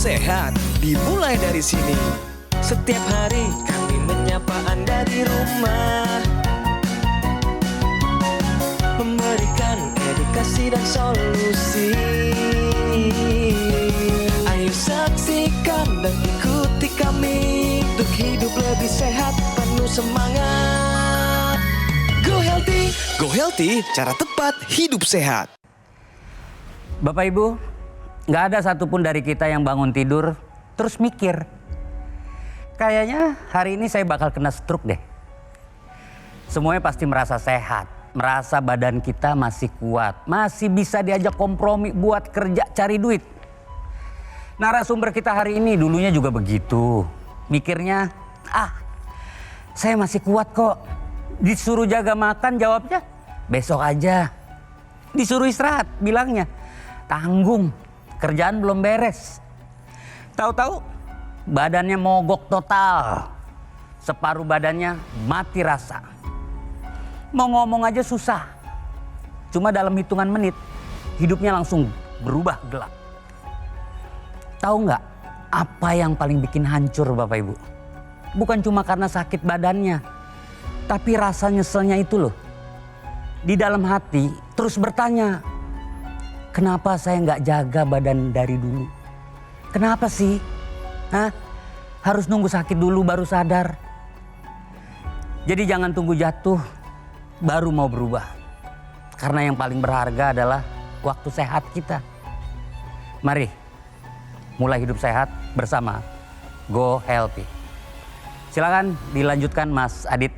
sehat dimulai dari sini. Setiap hari kami menyapa Anda di rumah, memberikan edukasi dan solusi. Ayo saksikan dan ikuti kami untuk hidup lebih sehat, penuh semangat. Go Healthy, Go Healthy, cara tepat hidup sehat. Bapak Ibu, nggak ada satupun dari kita yang bangun tidur terus mikir, kayaknya hari ini saya bakal kena stroke deh. Semuanya pasti merasa sehat, merasa badan kita masih kuat, masih bisa diajak kompromi buat kerja cari duit. Narasumber kita hari ini dulunya juga begitu. Mikirnya, saya masih kuat kok. Disuruh jaga makan jawabnya, besok aja. Disuruh istirahat bilangnya, tanggung, kerjaan belum beres. Tahu-tahu badannya mogok total. Separuh badannya mati rasa. Mau ngomong aja susah. Cuma dalam hitungan menit, hidupnya langsung berubah gelap. Tahu nggak apa yang paling bikin hancur Bapak Ibu? Bukan cuma karena sakit badannya, tapi rasa nyeselnya itu loh. Di dalam hati terus bertanya, kenapa saya nggak jaga badan dari dulu? Kenapa sih? Harus nunggu sakit dulu baru sadar. Jadi jangan tunggu jatuh baru mau berubah. Karena yang paling berharga adalah waktu sehat kita. Mari mulai hidup sehat bersama Go Healthy. Silakan dilanjutkan Mas Adit.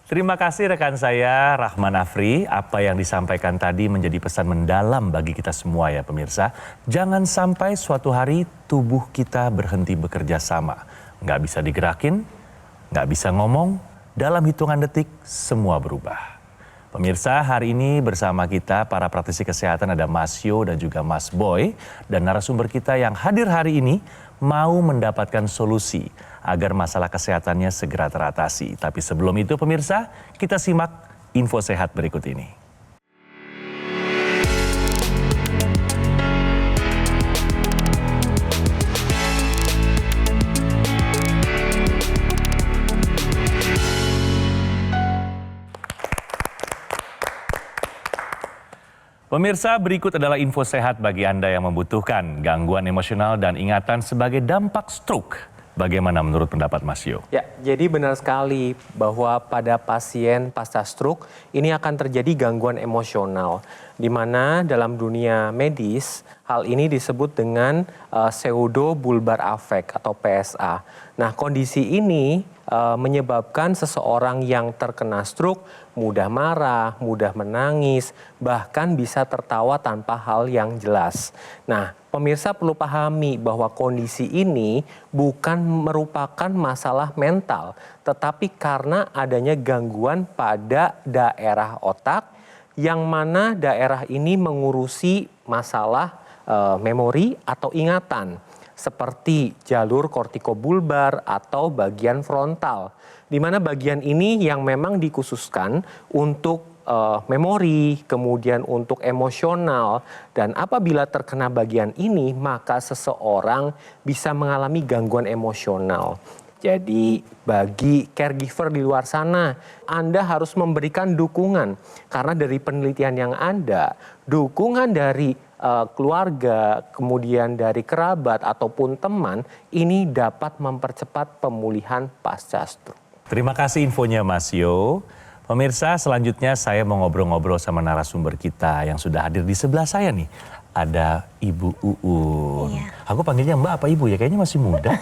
Terima kasih rekan saya Rahman Afri. Apa yang disampaikan tadi menjadi pesan mendalam bagi kita semua ya pemirsa. Jangan sampai suatu hari tubuh kita berhenti bekerja sama. Nggak bisa digerakin, nggak bisa ngomong, dalam hitungan detik semua berubah. Pemirsa, hari ini bersama kita para praktisi kesehatan ada Mas Yo dan juga Mas Boy. Dan narasumber kita yang hadir hari ini mau mendapatkan solusi agar masalah kesehatannya segera teratasi. Tapi sebelum itu pemirsa, kita simak info sehat berikut ini. Pemirsa, berikut adalah info sehat bagi Anda yang membutuhkan gangguan emosional dan ingatan sebagai dampak stroke. Bagaimana menurut pendapat Mas Yo? Ya, jadi benar sekali bahwa pada pasien pasca stroke ini akan terjadi gangguan emosional. Di mana dalam dunia medis hal ini disebut dengan pseudobulbar affect atau PSA. Nah, kondisi ini menyebabkan seseorang yang terkena stroke mudah marah, mudah menangis, bahkan bisa tertawa tanpa hal yang jelas. Nah, pemirsa perlu pahami bahwa kondisi ini bukan merupakan masalah mental, tetapi karena adanya gangguan pada daerah otak, yang mana daerah ini mengurusi masalah memori atau ingatan, seperti jalur kortikobulbar atau bagian frontal, di mana bagian ini yang memang dikhususkan untuk memori, kemudian untuk emosional, dan apabila terkena bagian ini maka seseorang bisa mengalami gangguan emosional. Jadi bagi caregiver di luar sana, Anda harus memberikan dukungan, karena dari penelitian yang ada, dukungan dari keluarga, kemudian dari kerabat ataupun teman, ini dapat mempercepat pemulihan pasca stroke. Terima kasih infonya Mas Yo. Pemirsa, selanjutnya saya mau ngobrol-ngobrol sama narasumber kita yang sudah hadir di sebelah saya nih. Ada Ibu Uun. Iya. Aku panggilnya Mbak apa Ibu ya? Kayaknya masih muda.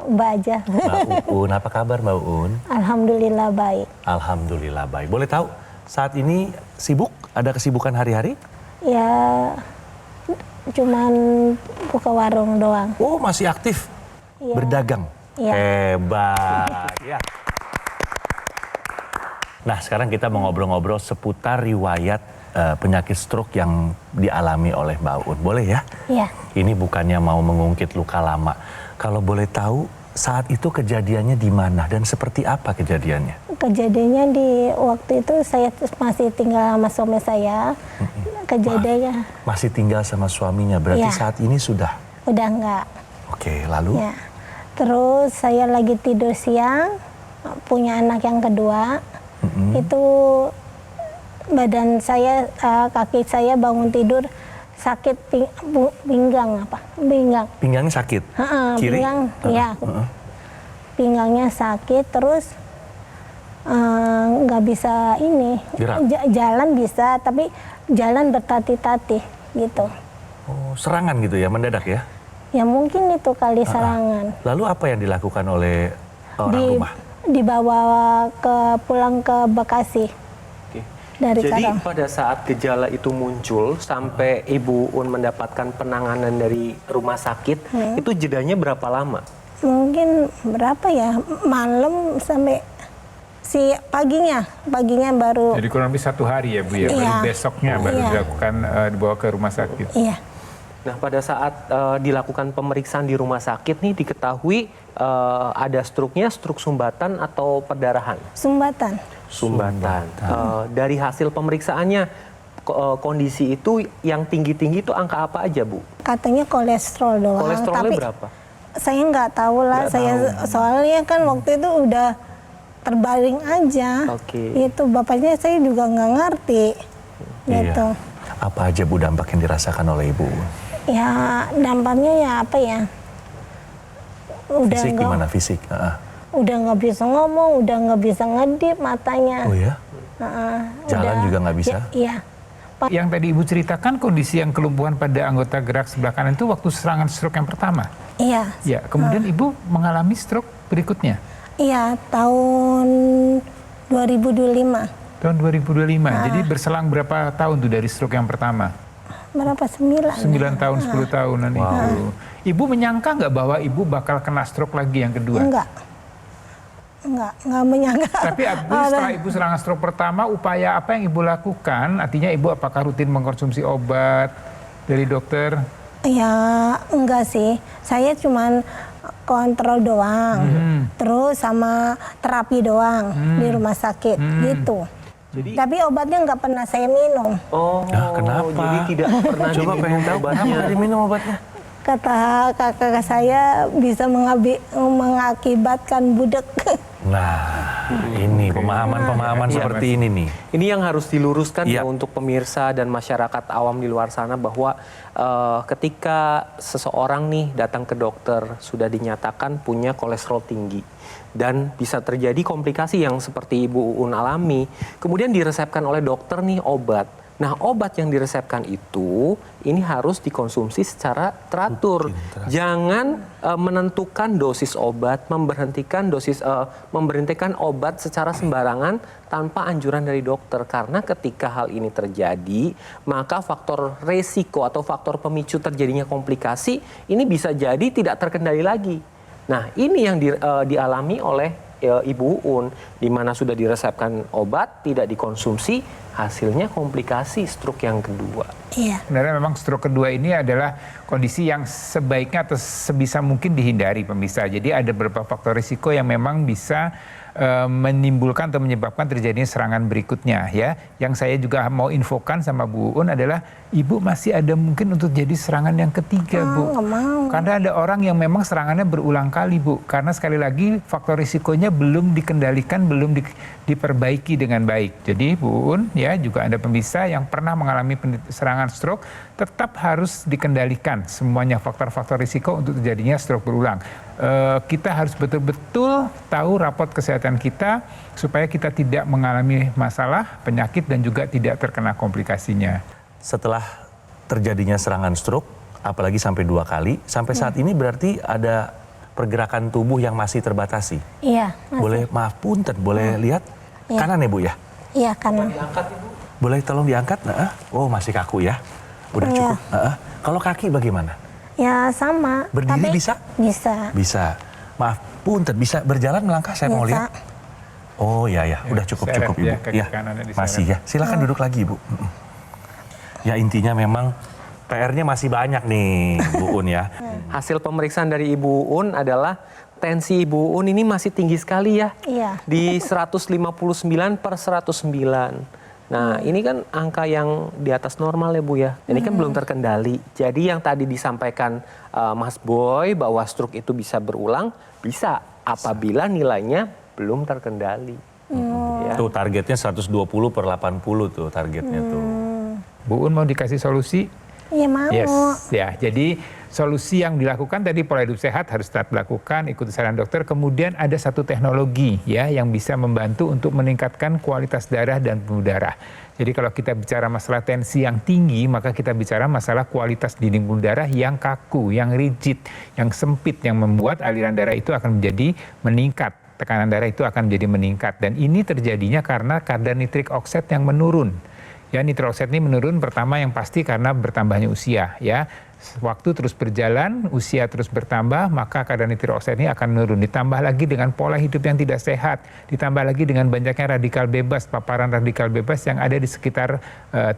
Mbak aja. Mbak Uun, apa kabar Mbak Uun? Alhamdulillah baik. Alhamdulillah baik. Boleh tahu saat ini sibuk? Ada kesibukan hari-hari? Ya, cuman buka warung doang. Oh, masih aktif? Iya. Berdagang? Iya. Hebat. Ya. Nah, sekarang kita mau ngobrol-ngobrol seputar riwayat penyakit stroke yang dialami oleh Mbak Uun. Boleh ya? Iya. Ini bukannya mau mengungkit luka lama. Kalau boleh tahu, saat itu kejadiannya di mana dan seperti apa kejadiannya? Kejadiannya di waktu itu saya masih tinggal sama suami saya. kejadiannya. Masih tinggal sama suaminya, berarti Iya. saat ini sudah. Udah enggak. Oke, lalu? Ya. Terus saya lagi tidur siang, punya anak yang kedua. Itu badan saya, kaki saya bangun tidur sakit pinggang apa? Pinggang. Pinggangnya sakit? Kiri? Pinggang, ya. Pinggangnya sakit, terus nggak bisa ini. Gerak? Jalan bisa, tapi jalan bertati-tati gitu. Oh, serangan gitu ya, mendadak ya? Ya mungkin itu kali serangan. Lalu apa yang dilakukan oleh orang rumah? Dibawa pulang ke Bekasi. Dari Jadi Karang. pada saat gejala itu muncul sampai Ibu Un mendapatkan penanganan dari rumah sakit, itu jedanya berapa lama? Mungkin berapa ya, malam sampai paginya baru. Jadi kurang lebih 1 hari ya Bu ya, baru Iya. besoknya baru Iya. dilakukan dibawa ke rumah sakit. Iya, Nah, pada saat dilakukan pemeriksaan di rumah sakit nih diketahui ada struknya, struk sumbatan atau perdarahan? sumbatan. Sumbatan. Dari hasil pemeriksaannya kondisi itu yang tinggi-tinggi itu angka apa aja, Bu? Katanya kolesterol doang. Kolesterolnya tapi berapa? saya nggak tahu lah. Soalnya kan waktu itu udah terbaring aja. Oke. Itu bapaknya saya juga nggak ngerti. Gitu. Iya. Apa aja Bu dampak yang dirasakan oleh Ibu? Ya dampaknya ya apa ya? Udah Fisik nggak, gimana fisik? udah nggak bisa ngomong, udah nggak bisa ngedip matanya. Oh ya? Jalan Udah- juga nggak bisa? Iya. Yang tadi Ibu ceritakan kondisi yang kelumpuhan pada anggota gerak sebelah kanan itu waktu serangan stroke yang pertama. Iya. Ya, kemudian Ibu mengalami stroke berikutnya Iya, tahun 2025. tahun 2025. Jadi berselang berapa tahun tuh dari stroke yang pertama? Berapa? 9? 9 tahun, 10 tahunan Ibu. Ibu menyangka nggak bahwa Ibu bakal kena stroke lagi yang kedua? Enggak menyangka. Tapi setelah Ibu serangan stroke pertama, upaya apa yang Ibu lakukan? Artinya Ibu apakah rutin mengkonsumsi obat dari dokter? Ya, enggak sih. Saya cuman kontrol doang. Terus sama terapi doang di rumah sakit gitu. Tapi obatnya nggak pernah saya minum. Oh, Kenapa? jadi tidak pernah Coba pengen diminum tahu obatnya. kenapa diminum obatnya? Kata kakak saya bisa mengakibatkan budek. Nah, ini pemahaman-pemahaman Iya, seperti Mas. ini nih. Ini yang harus diluruskan Iya. ya untuk pemirsa dan masyarakat awam di luar sana bahwa ketika seseorang nih datang ke dokter sudah dinyatakan punya kolesterol tinggi dan bisa terjadi komplikasi yang seperti Ibu Un alami, kemudian diresepkan oleh dokter nih obat. Nah, obat yang diresepkan itu ini harus dikonsumsi secara teratur. Jangan menentukan dosis obat, memberhentikan obat secara sembarangan tanpa anjuran dari dokter. Karena ketika hal ini terjadi, maka faktor resiko atau faktor pemicu terjadinya komplikasi ini bisa jadi tidak terkendali lagi. Nah, ini yang dialami oleh Ibu Un, di mana sudah diresepkan obat, tidak dikonsumsi, hasilnya komplikasi stroke yang kedua. Iya. Sebenarnya memang stroke kedua ini adalah kondisi yang sebaiknya atau sebisa mungkin dihindari pemirsa. Jadi ada beberapa faktor risiko yang memang bisa menimbulkan atau menyebabkan terjadinya serangan berikutnya ya. Yang saya juga mau infokan sama Bu Un adalah Ibu masih ada mungkin untuk jadi serangan yang ketiga Bu. Nggak mau. Karena ada orang yang memang serangannya berulang kali Bu. Karena sekali lagi faktor risikonya belum dikendalikan, belum diperbaiki dengan baik. Jadi Bu Un ya juga ada pemirsa yang pernah mengalami serangan stroke tetap harus dikendalikan semuanya faktor-faktor risiko untuk terjadinya stroke berulang. Kita harus betul-betul tahu rapot kesehatan kita supaya kita tidak mengalami masalah, penyakit dan juga tidak terkena komplikasinya. Setelah terjadinya serangan stroke, apalagi sampai 2 kali, sampai saat ini berarti ada pergerakan tubuh yang masih terbatasi. Iya. Boleh, maaf punten, boleh lihat Iya. kanan ya Bu ya? Iya kanan. Boleh tolong diangkat? Nah, oh masih kaku ya? Udah Iya. cukup? Kalau kaki bagaimana? Ya sama. Berdiri tapi bisa? Bisa. Bisa. Maaf punten, bisa berjalan melangkah saya mau Bisa. lihat. Oh ya, udah cukup seret Ibu. ya, kaki kanannya diseret. Masih ya. Silakan duduk lagi Ibu. Ya intinya memang PR-nya masih banyak nih Bu Un ya. Hasil pemeriksaan dari Ibu Un adalah tensi Ibu Un ini masih tinggi sekali ya. Iya. Di 159/109. Nah, ini kan angka yang di atas normal ya Bu ya. Ini kan belum terkendali. Jadi yang tadi disampaikan Mas Boy bahwa stroke itu bisa berulang, bisa apabila nilainya belum terkendali. Ya. Tuh targetnya 120/80 tuh targetnya tuh. Bu Un mau dikasih solusi? Iya mau. Yes, ya. Jadi solusi yang dilakukan tadi pola hidup sehat harus tetap dilakukan, ikuti saran dokter. Kemudian ada satu teknologi ya yang bisa membantu untuk meningkatkan kualitas darah dan pembuluh darah. Jadi kalau kita bicara masalah tensi yang tinggi, maka kita bicara masalah kualitas dinding pembuluh darah yang kaku, yang rigid, yang sempit, yang membuat aliran darah itu akan menjadi meningkat. Tekanan darah itu akan menjadi meningkat. Dan ini terjadinya karena kadar nitrik oksid yang menurun. Ya, nitrik oksid ini menurun pertama yang pasti karena bertambahnya usia ya. Waktu terus berjalan, usia terus bertambah, maka kadar nitrik oksid ini akan menurun. Ditambah lagi dengan pola hidup yang tidak sehat, ditambah lagi dengan banyaknya radikal bebas, paparan radikal bebas yang ada di sekitar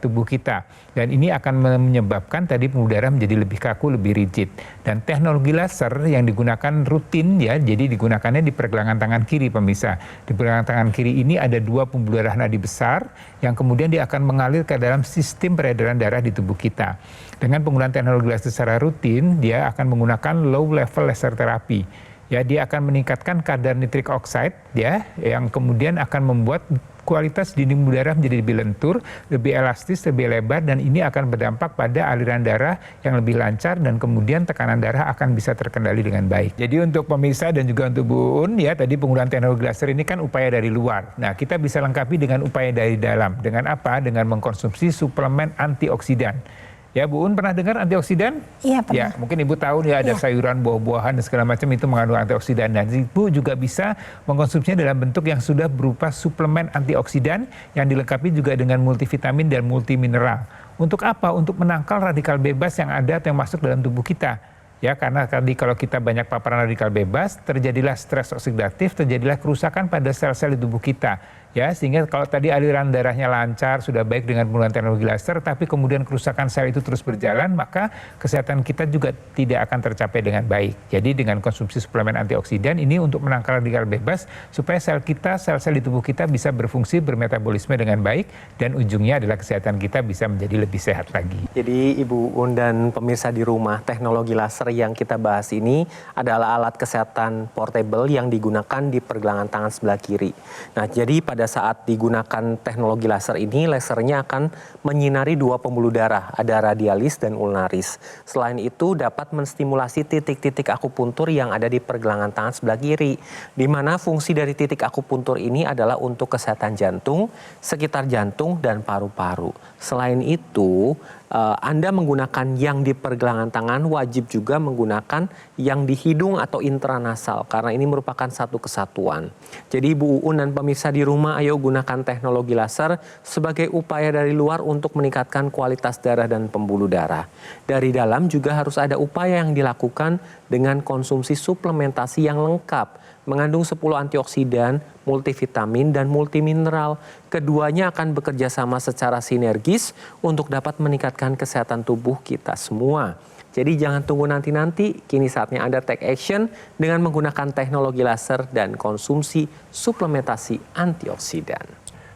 tubuh kita. Dan ini akan menyebabkan tadi pembuluh darah menjadi lebih kaku, lebih rigid. Dan teknologi laser yang digunakan rutin ya, jadi digunakannya di pergelangan tangan kiri pemirsa. Di pergelangan tangan kiri ini ada 2 pembuluh darah nadi besar yang kemudian dia akan mengalir ke dalam sistem peredaran darah di tubuh kita. Dengan penggunaan teknologi laser secara rutin, dia akan menggunakan low level laser terapi. Ya, dia akan meningkatkan kadar nitrik oksid ya, yang kemudian akan membuat kualitas dinding pembuluh darah menjadi lebih lentur, lebih elastis, lebih lebar, dan ini akan berdampak pada aliran darah yang lebih lancar dan kemudian tekanan darah akan bisa terkendali dengan baik. Jadi untuk pemirsa dan juga untuk Bu Un ya, tadi penggunaan teknologi laser ini kan upaya dari luar. Nah, kita bisa lengkapi dengan upaya dari dalam. Dengan apa? Dengan mengkonsumsi suplemen antioksidan. Ya, Bu Un pernah dengar antioksidan? Iya, pernah. Ya, mungkin Ibu tahu ya ada sayuran, buah-buahan dan segala macam itu mengandung antioksidan. Dan Ibu juga bisa mengkonsumsinya dalam bentuk yang sudah berupa suplemen antioksidan yang dilengkapi juga dengan multivitamin dan multimineral. Untuk apa? Untuk menangkal radikal bebas yang ada atau yang masuk dalam tubuh kita. Ya, karena tadi kalau kita banyak paparan radikal bebas, terjadilah stres oksidatif, terjadilah kerusakan pada sel-sel di tubuh kita. Ya, sehingga kalau tadi aliran darahnya lancar, sudah baik dengan penggunaan teknologi laser, tapi kemudian kerusakan sel itu terus berjalan, maka kesehatan kita juga tidak akan tercapai dengan baik. Jadi dengan konsumsi suplemen antioksidan ini untuk menangkal radikal bebas, supaya sel kita, sel-sel di tubuh kita bisa berfungsi, bermetabolisme dengan baik, dan ujungnya adalah kesehatan kita bisa menjadi lebih sehat lagi. Jadi Ibu Un dan pemirsa di rumah, teknologi laser yang kita bahas ini adalah alat kesehatan portable yang digunakan di pergelangan tangan sebelah kiri. Nah, jadi pada saat digunakan teknologi laser ini, lasernya akan menyinari 2 pembuluh darah, ada radialis dan ulnaris. Selain itu dapat menstimulasi titik-titik akupuntur yang ada di pergelangan tangan sebelah kiri, di mana fungsi dari titik akupuntur ini adalah untuk kesehatan jantung, sekitar jantung, dan paru-paru. Selain itu, Anda menggunakan yang di pergelangan tangan, wajib juga menggunakan yang di hidung atau intranasal, karena ini merupakan satu kesatuan. Jadi Ibu Uun dan pemirsa di rumah, ayo gunakan teknologi laser sebagai upaya dari luar untuk meningkatkan kualitas darah dan pembuluh darah. Dari dalam juga harus ada upaya yang dilakukan dengan konsumsi suplementasi yang lengkap, mengandung 10 antioksidan, multivitamin, dan multimineral. Keduanya akan bekerja sama secara sinergis untuk dapat meningkatkan kesehatan tubuh kita semua. Jadi jangan tunggu nanti-nanti, kini saatnya Anda take action dengan menggunakan teknologi laser dan konsumsi suplementasi antioksidan.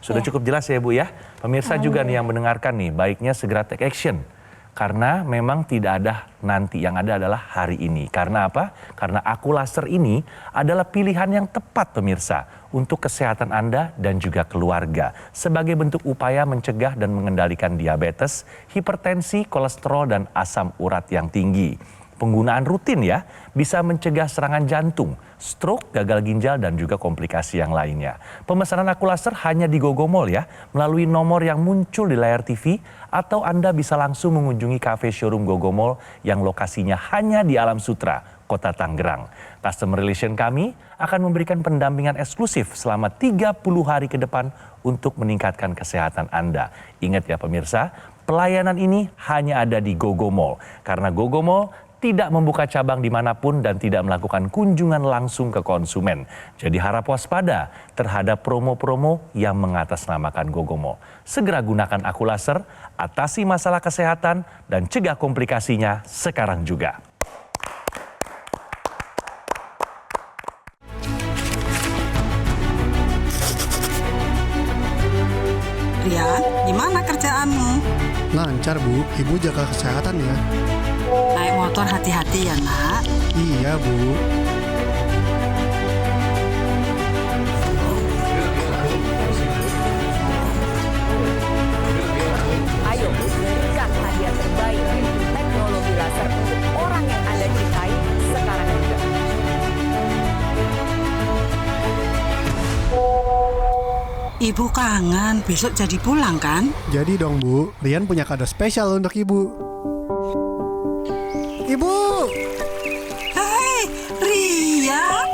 Sudah cukup jelas ya Bu ya. Pemirsa juga nih yang mendengarkan nih, baiknya segera take action. Karena memang tidak ada nanti, yang ada adalah hari ini. Karena apa? Karena Aku Laser ini adalah pilihan yang tepat pemirsa untuk kesehatan Anda dan juga keluarga. Sebagai bentuk upaya mencegah dan mengendalikan diabetes, hipertensi, kolesterol, dan asam urat yang tinggi. Penggunaan rutin ya, bisa mencegah serangan jantung, stroke, gagal ginjal, dan juga komplikasi yang lainnya. Pemesanan Aku Laser hanya di Gogomall ya, melalui nomor yang muncul di layar TV, atau Anda bisa langsung mengunjungi cafe showroom Gogomall yang lokasinya hanya di Alam Sutra, Kota Tangerang. Customer Relation kami akan memberikan pendampingan eksklusif selama 30 hari ke depan untuk meningkatkan kesehatan Anda. Ingat ya pemirsa, pelayanan ini hanya ada di Gogomall, karena Gogomall tidak membuka cabang dimanapun dan tidak melakukan kunjungan langsung ke konsumen. Jadi harap waspada terhadap promo-promo yang mengatasnamakan Gogomall. Segera gunakan Aku Laser, atasi masalah kesehatan, dan cegah komplikasinya sekarang juga. Rian, gimana kerjaanmu? Lancar Bu, Ibu jaga kesehatan ya. Naik motor hati-hati ya nak. Iya Bu. Ayo, berikan hadiah terbaik yaitu teknologi laser untuk orang yang Anda cintai sekarang juga. Ibu kangen, besok jadi pulang kan? Jadi dong Bu, Rian punya kado spesial untuk Ibu. Ibu! Hei, Rian.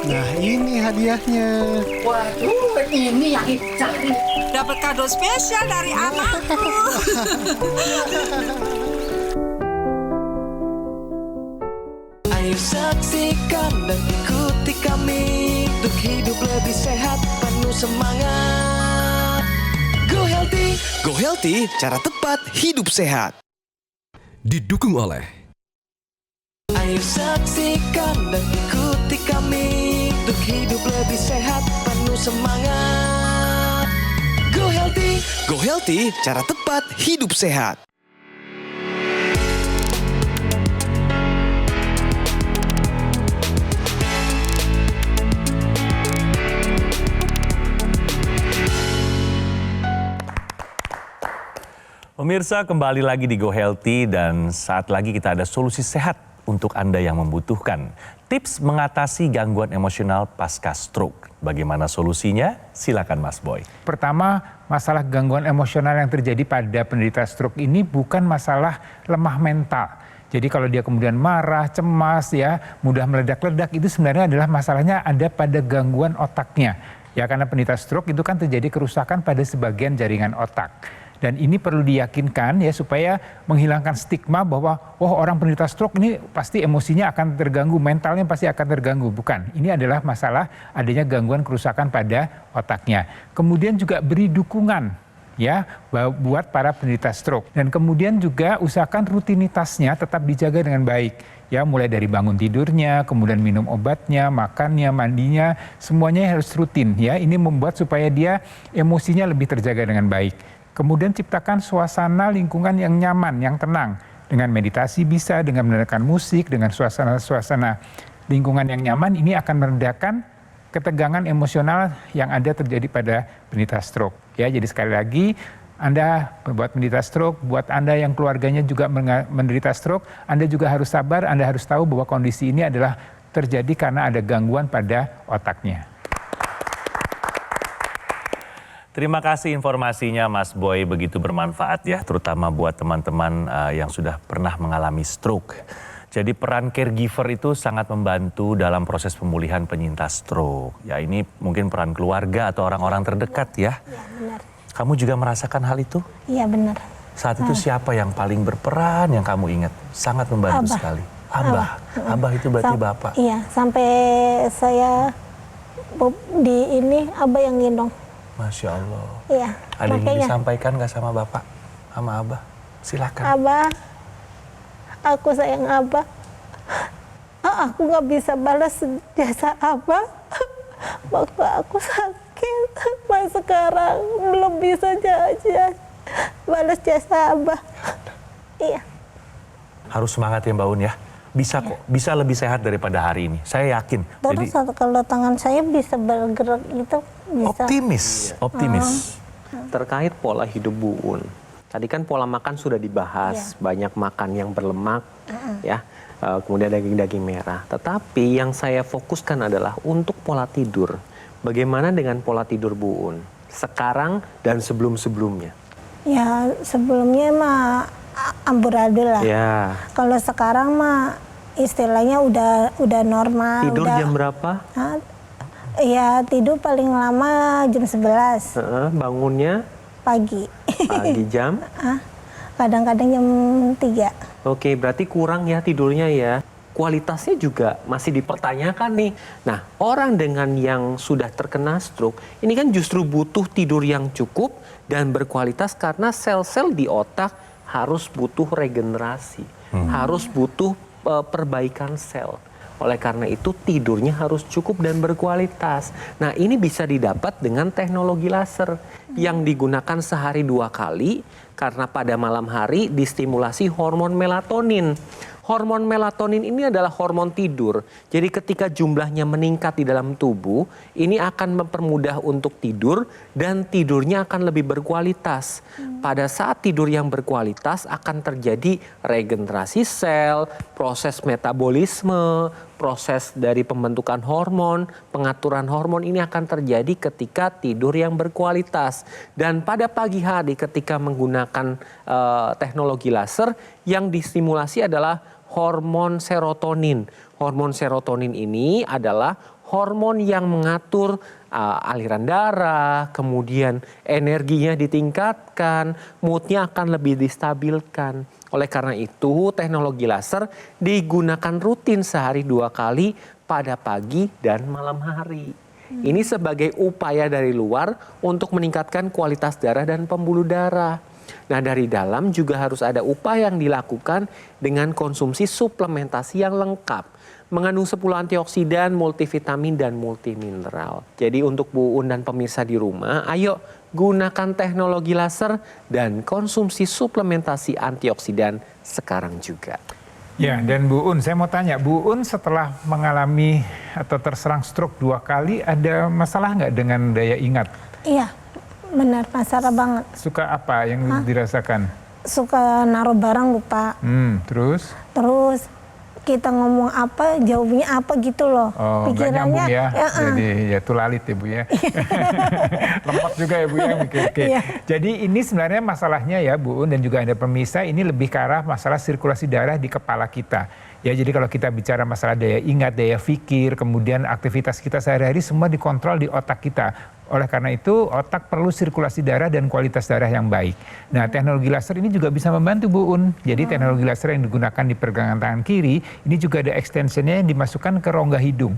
Nah ini hadiahnya. Waduh, ini yang dicari. Dapat kado spesial dari anakku. Ayo saksikan dan ikuti kami untuk hidup lebih sehat, penuh semangat. Go Healthy, cara tepat hidup sehat. Didukung oleh Ayo saksikan dan ikuti kami untuk hidup lebih sehat, penuh semangat. Go Healthy, cara tepat hidup sehat. Pemirsa, kembali lagi di Go Healthy dan saat lagi kita ada solusi sehat untuk Anda yang membutuhkan. Tips mengatasi gangguan emosional pasca stroke. Bagaimana solusinya? Silakan Mas Boy. Pertama, masalah gangguan emosional yang terjadi pada penderita stroke ini bukan masalah lemah mental. Jadi kalau dia kemudian marah, cemas, ya, mudah meledak-ledak, itu sebenarnya adalah masalahnya ada pada gangguan otaknya. Ya, karena penderita stroke itu kan terjadi kerusakan pada sebagian jaringan otak. Dan ini perlu diyakinkan ya supaya menghilangkan stigma bahwa orang penderita stroke ini pasti emosinya akan terganggu, mentalnya pasti akan terganggu. Bukan, ini adalah masalah adanya gangguan kerusakan pada otaknya. Kemudian juga beri dukungan ya buat para penderita stroke. Dan kemudian juga usahakan rutinitasnya tetap dijaga dengan baik. Ya, mulai dari bangun tidurnya, kemudian minum obatnya, makannya, mandinya, semuanya harus rutin ya. Ini membuat supaya dia emosinya lebih terjaga dengan baik. Kemudian ciptakan suasana lingkungan yang nyaman, yang tenang. Dengan meditasi bisa, dengan mendengarkan musik, dengan suasana lingkungan yang nyaman, ini akan meredakan ketegangan emosional yang ada terjadi pada penderita stroke. Ya, jadi sekali lagi, Anda buat penderita stroke, buat Anda yang keluarganya juga menderita stroke, Anda juga harus sabar, Anda harus tahu bahwa kondisi ini adalah terjadi karena ada gangguan pada otaknya. Terima kasih informasinya Mas Boy, begitu bermanfaat ya, terutama buat teman-teman yang sudah pernah mengalami stroke. Jadi peran caregiver itu sangat membantu dalam proses pemulihan penyintas stroke. Ya, ini mungkin peran keluarga atau orang-orang terdekat ya. Iya benar. Kamu juga merasakan hal itu? Iya benar. Saat itu siapa yang paling berperan yang kamu ingat? Sangat membantu sekali. Abah itu berarti bapak. Iya, sampai saya Abah yang gendong. Masya Allah. Iya. Ada yang ingin disampaikan nggak sama bapak, sama abah? Silakan. Abah, aku sayang Abah. Aku nggak bisa balas jasa Abah waktu aku sakit. Sampai sekarang belum bisa balas jasa Abah. Iya. Harus semangat ya Mbak Un ya. Bisa kok, bisa lebih sehat daripada hari ini. Saya yakin. Terus kalau tangan saya bisa bergerak gitu, bisa. Optimis. Terkait pola hidup Bu Un, tadi kan pola makan sudah dibahas, banyak makan yang berlemak, ya, kemudian daging-daging merah. Tetapi yang saya fokuskan adalah untuk pola tidur. Bagaimana dengan pola tidur Bu Un sekarang dan sebelum-sebelumnya? Ya sebelumnya mah amburadul lah. Ya. Kalau sekarang mah istilahnya udah normal. Tidur jam berapa? Ya tidur paling lama jam 11. Bangunnya? Pagi. Pagi jam? Kadang-kadang jam 3. Oke, berarti kurang ya tidurnya ya. Kualitasnya juga masih dipertanyakan nih. Nah, orang dengan yang sudah terkena stroke, ini kan justru butuh tidur yang cukup dan berkualitas karena sel-sel di otak harus butuh regenerasi, harus butuh perbaikan sel. Oleh karena itu tidurnya harus cukup dan berkualitas. Nah, ini bisa didapat dengan teknologi laser yang digunakan sehari 2 kali karena pada malam hari distimulasi hormon melatonin. Hormon melatonin ini adalah hormon tidur. Jadi ketika jumlahnya meningkat di dalam tubuh, ini akan mempermudah untuk tidur dan tidurnya akan lebih berkualitas. Pada saat tidur yang berkualitas akan terjadi regenerasi sel, proses metabolisme, proses dari pembentukan hormon, pengaturan hormon ini akan terjadi ketika tidur yang berkualitas. Dan pada pagi hari ketika menggunakan teknologi laser, yang distimulasi adalah hormon serotonin. Hormon serotonin ini adalah hormon yang mengatur aliran darah, kemudian energinya ditingkatkan, moodnya akan lebih distabilkan. Oleh karena itu, teknologi laser digunakan rutin sehari 2 kali pada pagi dan malam hari. Ini sebagai upaya dari luar untuk meningkatkan kualitas darah dan pembuluh darah. Nah, dari dalam juga harus ada upaya yang dilakukan dengan konsumsi suplementasi yang lengkap. Mengandung 10 antioksidan, multivitamin, dan multimineral. Jadi untuk Bu Un dan pemirsa di rumah, ayo gunakan teknologi laser dan konsumsi suplementasi antioksidan sekarang juga. Ya, dan Bu Un, saya mau tanya, Bu Un setelah mengalami atau terserang stroke 2 kali, ada masalah nggak dengan daya ingat? Iya, benar, masalah banget. Suka apa yang dirasakan? Suka naruh barang lupa. Terus? Terus kita ngomong apa, jawabnya apa gitu loh. Oh, nggak nyambung ya? Jadi ya tulalit ya Bu ya. Lemot juga ya Bu ya mikir. Iya. Jadi ini sebenarnya masalahnya ya Bu Un dan juga Anda pemirsa, ini lebih ke arah masalah sirkulasi darah di kepala kita. Ya, jadi kalau kita bicara masalah daya ingat, daya pikir, kemudian aktivitas kita sehari-hari semua dikontrol di otak kita. Oleh karena itu, otak perlu sirkulasi darah dan kualitas darah yang baik. Nah, teknologi laser ini juga bisa membantu Bu Un. Jadi teknologi laser yang digunakan di pergelangan tangan kiri, ini juga ada extensionnya yang dimasukkan ke rongga hidung.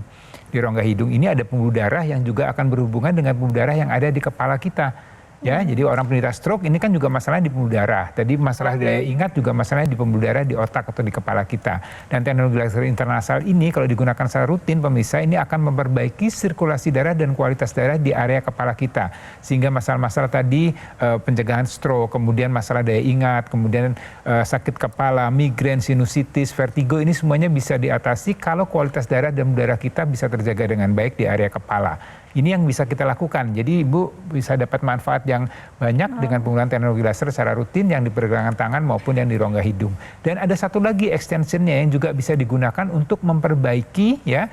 Di rongga hidung ini ada pembuluh darah yang juga akan berhubungan dengan pembuluh darah yang ada di kepala kita. Ya, jadi orang penderita stroke ini kan juga masalahnya di pembuluh darah. Tadi masalah daya ingat juga masalahnya di pembuluh darah di otak atau di kepala kita. Dan teknologi laser internasal ini kalau digunakan secara rutin pemirsa, ini akan memperbaiki sirkulasi darah dan kualitas darah di area kepala kita. Sehingga masalah-masalah tadi pencegahan stroke, kemudian masalah daya ingat, kemudian sakit kepala, migrain, sinusitis, vertigo, ini semuanya bisa diatasi kalau kualitas darah dan darah kita bisa terjaga dengan baik di area kepala. Ini yang bisa kita lakukan. Jadi Ibu bisa dapat manfaat yang banyak dengan penggunaan teknologi laser secara rutin yang di pergelangan tangan maupun yang di rongga hidung. Dan ada satu lagi extensionnya yang juga bisa digunakan untuk memperbaiki ya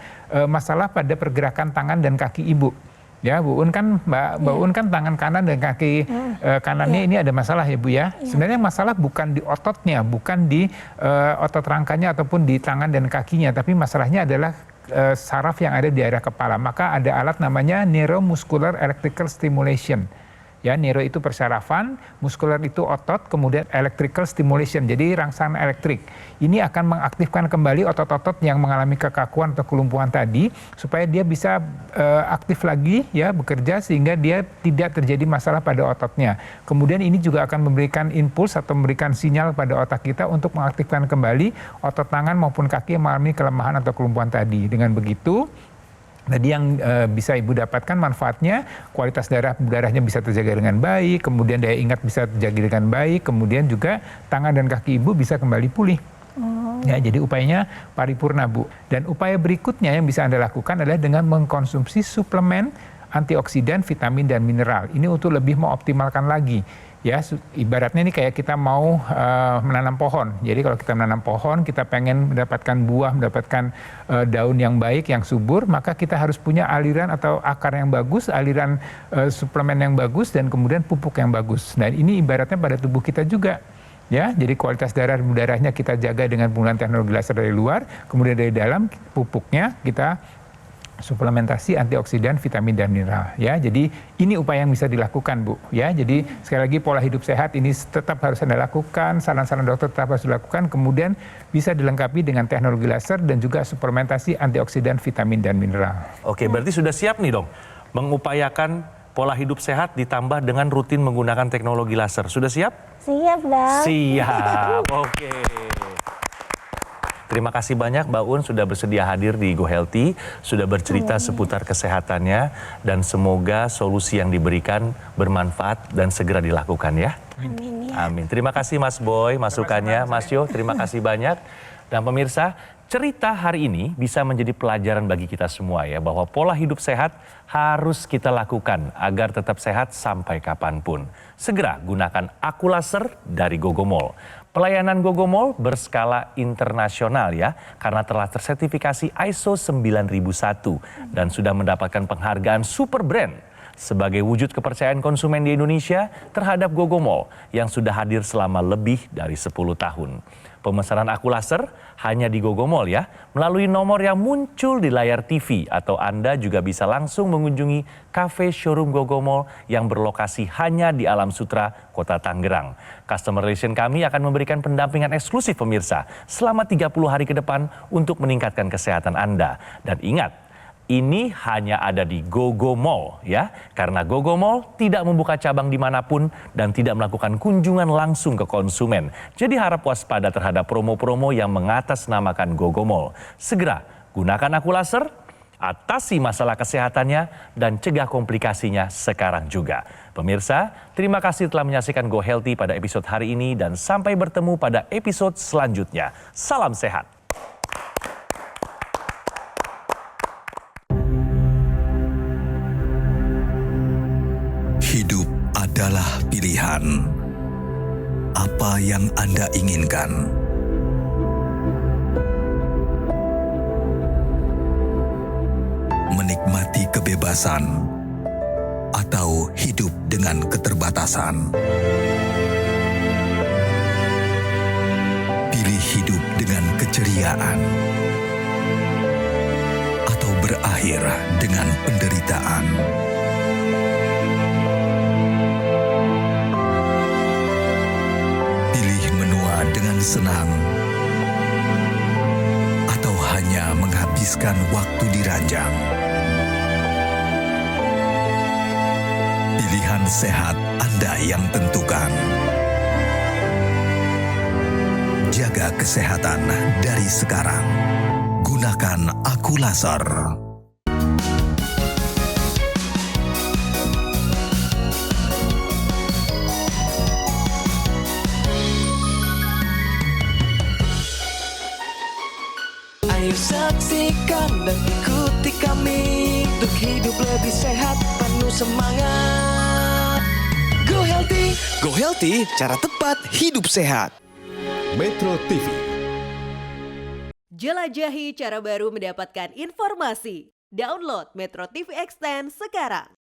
masalah pada pergerakan tangan dan kaki Ibu. Ya, Bu Un kan Mbak Un kan tangan kanan dan kaki kanannya ini ada masalah ya Bu ya. Sebenarnya masalah bukan di ototnya, bukan di otot rangkanya ataupun di tangan dan kakinya, tapi masalahnya adalah saraf yang ada di area kepala. Maka ada alat namanya neuromuscular electrical stimulation. Ya, neuro itu persarafan, muskular itu otot, kemudian electrical stimulation, jadi rangsangan elektrik. Ini akan mengaktifkan kembali otot-otot yang mengalami kekakuan atau kelumpuhan tadi, supaya dia bisa aktif lagi, ya, bekerja sehingga dia tidak terjadi masalah pada ototnya. Kemudian ini juga akan memberikan impuls atau memberikan sinyal pada otak kita untuk mengaktifkan kembali otot tangan maupun kaki yang mengalami kelemahan atau kelumpuhan tadi. Dengan begitu, tadi yang bisa Ibu dapatkan manfaatnya, kualitas darahnya bisa terjaga dengan baik, kemudian daya ingat bisa terjaga dengan baik, kemudian juga tangan dan kaki Ibu bisa kembali pulih. Ya, jadi upayanya paripurna Bu. Dan upaya berikutnya yang bisa Anda lakukan adalah dengan mengkonsumsi suplemen antioksidan, vitamin, dan mineral. Ini untuk lebih mengoptimalkan lagi. Ya, ibaratnya ini kayak kita mau menanam pohon. Jadi kalau kita menanam pohon, kita pengen mendapatkan buah, mendapatkan daun yang baik, yang subur, maka kita harus punya aliran atau akar yang bagus, aliran suplemen yang bagus, dan kemudian pupuk yang bagus. Nah, ini ibaratnya pada tubuh kita juga. Ya, jadi kualitas darahnya kita jaga dengan penggunaan teknologi laser dari luar, kemudian dari dalam pupuknya kita suplementasi antioksidan, vitamin, dan mineral. Ya, jadi ini upaya yang bisa dilakukan Bu. Ya, jadi sekali lagi pola hidup sehat ini tetap harus Anda lakukan, saran-saran dokter tetap harus dilakukan, kemudian bisa dilengkapi dengan teknologi laser dan juga suplementasi antioksidan, vitamin, dan mineral. Oke, berarti sudah siap nih dong mengupayakan pola hidup sehat ditambah dengan rutin menggunakan teknologi laser. Sudah siap? Siap, Dok. Siap, oke. Terima kasih banyak Mbak Un sudah bersedia hadir di Go Healthy, sudah bercerita seputar kesehatannya, dan semoga solusi yang diberikan bermanfaat dan segera dilakukan ya. Amin ya. Amin. Terima kasih Mas Boy masukannya, Mas Yo terima kasih banyak. Dan pemirsa, cerita hari ini bisa menjadi pelajaran bagi kita semua ya, bahwa pola hidup sehat harus kita lakukan agar tetap sehat sampai kapanpun. Segera gunakan Aqualaser dari Gogomol. Pelayanan Gogomol berskala internasional ya, karena telah tersertifikasi ISO 9001 dan sudah mendapatkan penghargaan Super Brand sebagai wujud kepercayaan konsumen di Indonesia terhadap Gogomol yang sudah hadir selama lebih dari 10 tahun. Pemesanan Aqualaser hanya di Gogomol ya, melalui nomor yang muncul di layar TV, atau Anda juga bisa langsung mengunjungi kafe showroom Gogomol yang berlokasi hanya di Alam Sutra, Kota Tangerang. Customer Relation kami akan memberikan pendampingan eksklusif pemirsa selama 30 hari ke depan untuk meningkatkan kesehatan Anda. Dan ingat, ini hanya ada di Gogomol ya, karena Gogomol tidak membuka cabang dimanapun dan tidak melakukan kunjungan langsung ke konsumen. Jadi harap waspada terhadap promo-promo yang mengatasnamakan Gogomol. Segera gunakan Aqualaser, atasi masalah kesehatannya, dan cegah komplikasinya sekarang juga. Pemirsa, terima kasih telah menyaksikan Go Healthy pada episode hari ini, dan sampai bertemu pada episode selanjutnya. Salam sehat. Hidup adalah pilihan. Apa yang Anda inginkan? Menikmati kebebasan atau hidup dengan keterbatasan? Pilih hidup dengan keceriaan atau berakhir dengan penderitaan? Dengan senang atau hanya menghabiskan waktu di ranjang? Pilihan sehat Anda yang tentukan. Jaga kesehatan dari sekarang. Gunakan Aqualaser. Ayo saksikan dan ikuti kami untuk hidup lebih sehat, penuh semangat. Go Healthy. Go Healthy, cara tepat hidup sehat. Metro TV. Jelajahi cara baru mendapatkan informasi. Download Metro TV Extend sekarang.